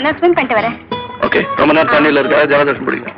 நான் ஸ்விம் பண்ணிட்டு வரேன். ஓகே, ரொம்ப நேரம் தண்ணியில் இருக்கா, ஜலதோஷம் பிடிக்கும்.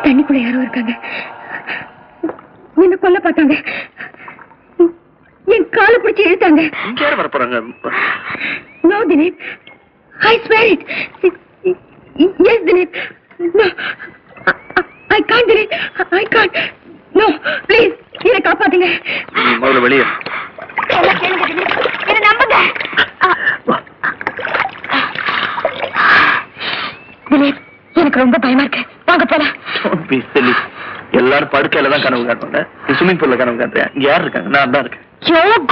தண்ணிக்குள்ள யாரோ இருக்காங்க. என்ன கொல்ல பார்த்தாங்க. என் காலை பிடிச்சி இழுத்தாங்க. இங்க யார் வர போறாங்க? No, Dilip. I swear it. Yes, Dilip. No. I can't, Dilip. I can't. No, please. என்னை காப்பாத்துங்க. முதல்ல வெளியே. என்ன நம்புங்க. Dilip, எனக்கு ரொம்ப பயமா இருக்கு. வாங்க போலாம். எல்லாரும் படுக்கையில தான் கனவு காட்டுவாங்க. ஸ்விமிங் பூல்ல கனவு காட்டுறேன். இங்க யார் இருக்காங்க? நான் தான் இருக்கேன்.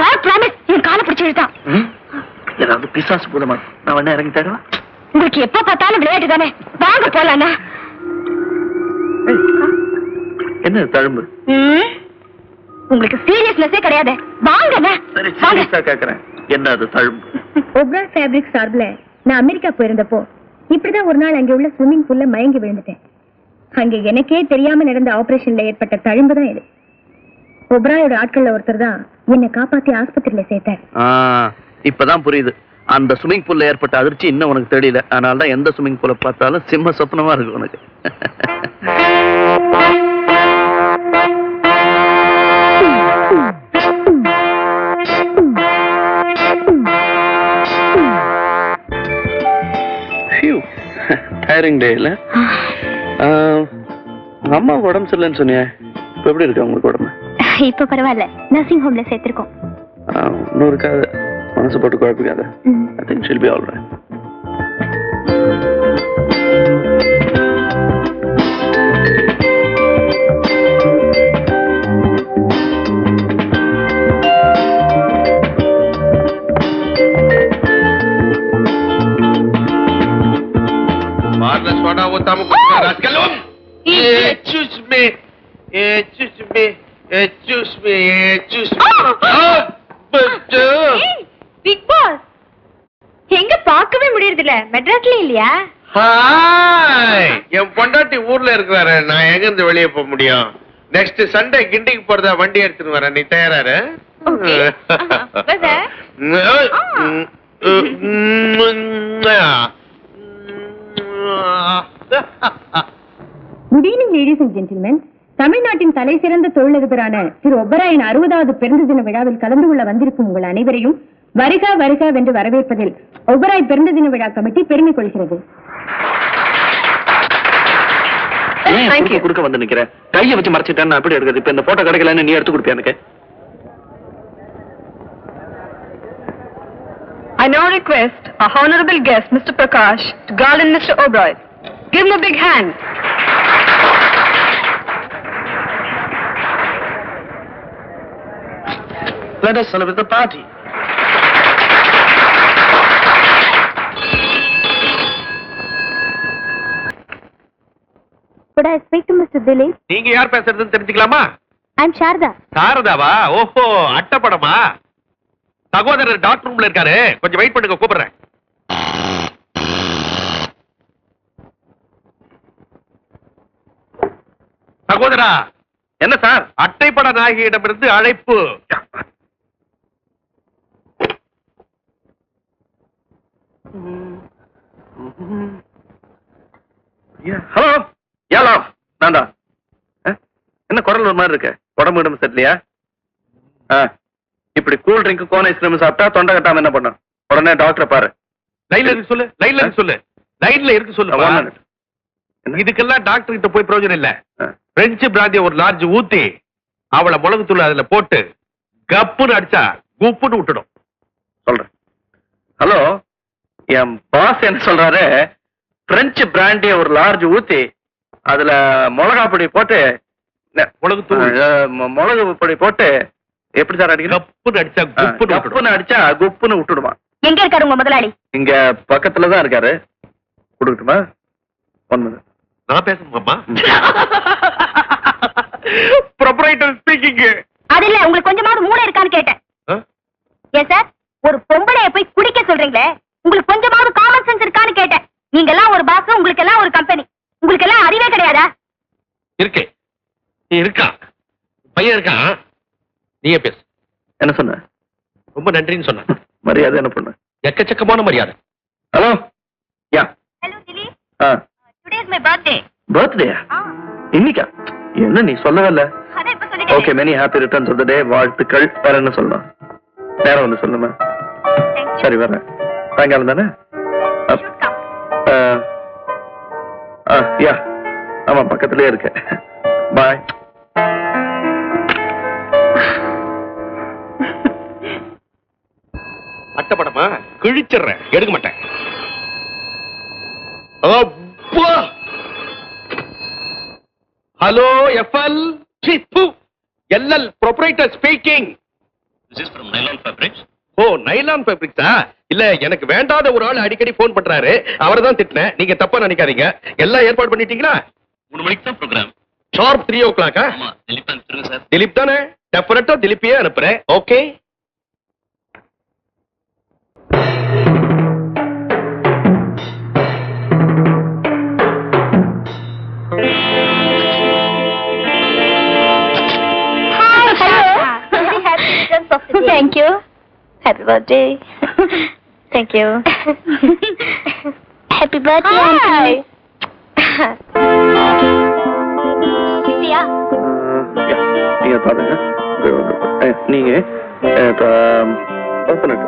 God promise. என் காலை பிடிச்சி இழுத்தான். ஏதாவது பிசாசு போதுமா? நான் வேணா இறங்கி தருவா. உங்களுக்கு எப்ப பார்த்தாலும் விளையாட்டு தானே. வாங்க போலாம். என்ன தழும்பு? உங்களுக்கு சீரியஸ்னஸே கிடையாது. வாங்க. சரி, சீரியஸா கேக்குறேன். என்ன அது தழும்பு? ஒப்ராய் ஃபேப்ரிக் சார்பில் நான் அமெரிக்கா போயிருந்தப்போ இப்படிதான் ஒரு நாள் அங்கே உள்ள ஸ்விம்மிங் பூல்ல மயங்கி விழுந்துட்டேன். அங்கே எனக்கே தெரியாம நடந்த ஆபரேஷன்ல ஏற்பட்ட தழும்பு தான் இது. ஒப்ராயோட ஆட்கள்ல ஒருத்தர் தான் என்னை காப்பாத்தி ஆஸ்பத்திரியில சேர்த்தார். இப்பதான் புரியுது. அந்த ஸ்விமிங் பூல்ல ஏற்பட்ட அதிர்ச்சி இன்னும் உனக்கு தெரியல. அதனாலதான் எந்த ஸ்விமிங் பூலை பார்த்தாலும் சிம்ம சொப்னமா இருக்கு உனக்கு. டயரிங் டே இல்ல? அம்மா உடம்பு சரியில்லைன்னு சொன்னியே, இப்ப எப்படி இருக்கு உங்களுக்கு உடம்பு? இப்ப பரவாயில்ல, நர்சிங் ஹோம்ல சேர்த்திருக்கோம். இன்னும் இருக்காது, மனசு போட்டு குழப்பிக்காத. I think she'll be all right. Soda utama kuchka raskalum. Excuse me. Big boss. எங்க பார்க்கவே முடியறது இல்ல. மெட்ராஸ்ல இல்லையா? ஹாய். என் பொண்டாட்டி ஊர்ல இருக்கறாரு. நான் எங்க இருந்து வெளிய போக முடியும்? நெக்ஸ்ட் சண்டே கிண்டிக்கு போறதா வண்டி எடுத்துட்டு வரேன். நீ தயாரா இரு. Okay. Bus. Good evening, ladies and gentlemen. தமிழ்நாட்டின் தலை சிறந்த தொழிலதிபரான திரு ஒபராயின் 60வது பிறந்த தின விழாவில் கலந்து கொள்ள வந்திருக்கும் உங்கள் அனைவரையும் வருக வருக என்று வரவேற்பதில் ஒபராய் பிறந்த தின விழா கமிட்டி பெருமை கொள்கிறது. கொடுக்க வந்து நிக்கிறேன். கையை வச்சு மறைச்சிட்டேன். நான் எப்படி எடுக்கிறது? இப்ப இந்த போட்டோ கிடைக்கலன்னு நீ எடுத்து கொடுப்பியா எனக்கு? I now request our honorable guest, Mr. Prakash, to garland Mr. Oberoi. Give him a big hand. Let us celebrate the party. Could I speak to Mr. Dilip? நீங்க யார் பேசுறதுன்னு தெரிஞ்சுக்கலாமா? I'm Sharda. சாரதாவா? ஓஹோ, அட்டப்படமா? சகோதரர் டாக்டர் ரூம்ல இருக்காரு. கொஞ்சம் wait பண்ணுங்க, கூப்பிடுறேன். சகோதரா, என்ன சார்? அட்டைப்பட நாயகியிடமிருந்து அழைப்பு. ஹலோ, யாலோ, நான்டா. என்ன குரல் ஒரு மாதிரி இருக்கு? உடம்பு இடம் சரியில்லையா? இப்படி கூல் ட்ரிங்க் கோன் ஐஸ்கிரீம் சாப்பிட்டா தொண்டை கட்டாம என்ன பண்ண? உடனே டாக்டரை பாரு. லைன்ல இருக்கு சொல்லு, லைன்ல இருக்கு சொல்லு, லைன்ல இருக்கு சொல்லு. One minute. இதுக்கெல்லாம் டாக்டர் கிட்ட போய் பிரயோஜனம் இல்ல. பிரெஞ்சு பிராந்திய ஒரு லார்ஜ் ஊத்தி அவளை மிளகுத்தூள் அதுல போட்டு கப்புன்னு அடிச்சா குப்புன்னு விட்டுடும். சொல்றேன். ஹலோ, என் பாஸ் என்ன சொல்றாரு? பிரெஞ்சு பிராண்டிய ஒரு லார்ஜ் ஊத்தி அதுல மிளகா பொடி போட்டு மிளகு பொடி போட்டு எப்படி சார் அடிக்கணும்? கப்புன்னு அடிச்சா குப்புன்னு அடிச்சா குப்புன்னு விட்டுடுமா? எங்க இருக்காரு உங்க முதலாளி? இங்க பக்கத்துலதான் இருக்காரு. கொடுக்கட்டுமா? 1 minute. நான் பேசணுமாமா? Proprietor speaking. அது இல்ல, உங்களுக்கு கொஞ்சமாவது மூளை இருக்கான்னு கேட்டேன். ஏன் சார், ஒரு பொம்பளைய போய் குடிக்க சொல்றீங்களே, உங்களுக்கு கொஞ்சமாவது காமன் சென்ஸ் இருக்கான்னு கேட்டேன். நீங்க எல்லாம் ஒரு பாஸ், உங்களுக்கு எல்லாம் ஒரு கம்பெனி, உங்களுக்கு எல்லாம் அறிவே கிடையாதா? இருக்கு, இருக்கான் பையன் இருக்கான். நீயே பேசு. என்ன சொன்ன? ரொம்ப நன்றின்னு சொன்ன. மரியாதை என்ன பண்ண? எக்கச்சக்கமான மரியாதை. Hello, yeah. Hello Dileep, ah, today is my birthday. பர்த்டேயா? இன்னைக்கா? என்ன நீ சொல்லவே இல்ல? அத இப்ப சொல்லிட்டேன். Okay, many happy returns of the day. வாழ்த்துக்கள். வேற என்ன சொல்லணும்? நேரம் வந்து சொல்லுமா? சரி, வரேன். சாயங்காலம் தானே? யா, ஆமா, பக்கத்துலயே இருக்கு. பாய். அட்டப்படமா கிழிச்சிடுறேன், எடுக்க மாட்டேன். Hello, FL LL proprietor speaking. This is from Nylon Fabrics. ஓ, நைலான் ஃபேப்ரிக்ஸா? இல்ல, எனக்கு வேண்டாத ஒரு ஆள் அடிக்கடி போன் பண்றாரு. அவரை தான் திட்டினேன். நீங்க தப்பா நினைக்காதீங்க. எல்லாம் ஏற்பாடு பண்ணிட்டீங்களா? 3 மணிக்கு தான் ப்ரோகிராம். Sharp 3 o'clock. ஆமா, திலீப் அனுப்பிடுங்க சார். திலீப் தானே? டெஃபினட்டா திலீப்பையே அனுப்புறேன். Okay. Thank you. Happy birthday. Thank you. Happy birthday. Hi. Priya. நீங்க பாருங்க. நீங்க ஓபன் இட்.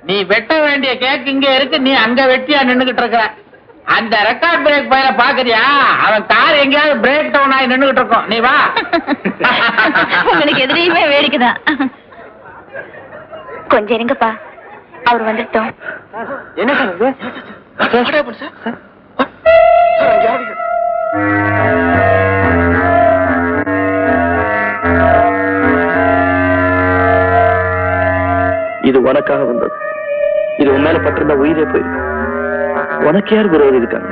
நீ வெட்ட வேண்டிய கேக் இங்க இருக்கு, நீ அங்க வெட்டியா நின்னுகிட்டு இருக்கிற. அந்த ரெக்கார்ட் பிரேக் பையில பாக்குறியா? அவன் கார் எங்கேயாவது பிரேக் டவுன் ஆகி நின்னுகிட்டு இருக்கோம். நீ வா. உங்களுக்கு எதிரையுமே வேடிக்கைதான். கொஞ்சம் இருங்கப்பா, அவர் வந்துட்டோம். என்ன இது உனக்காக வந்தது. இது உன் மேல பட்டிருந்த உயிரே போயிருக்கு. உனக்கு யார் விரோதி இருக்காங்க?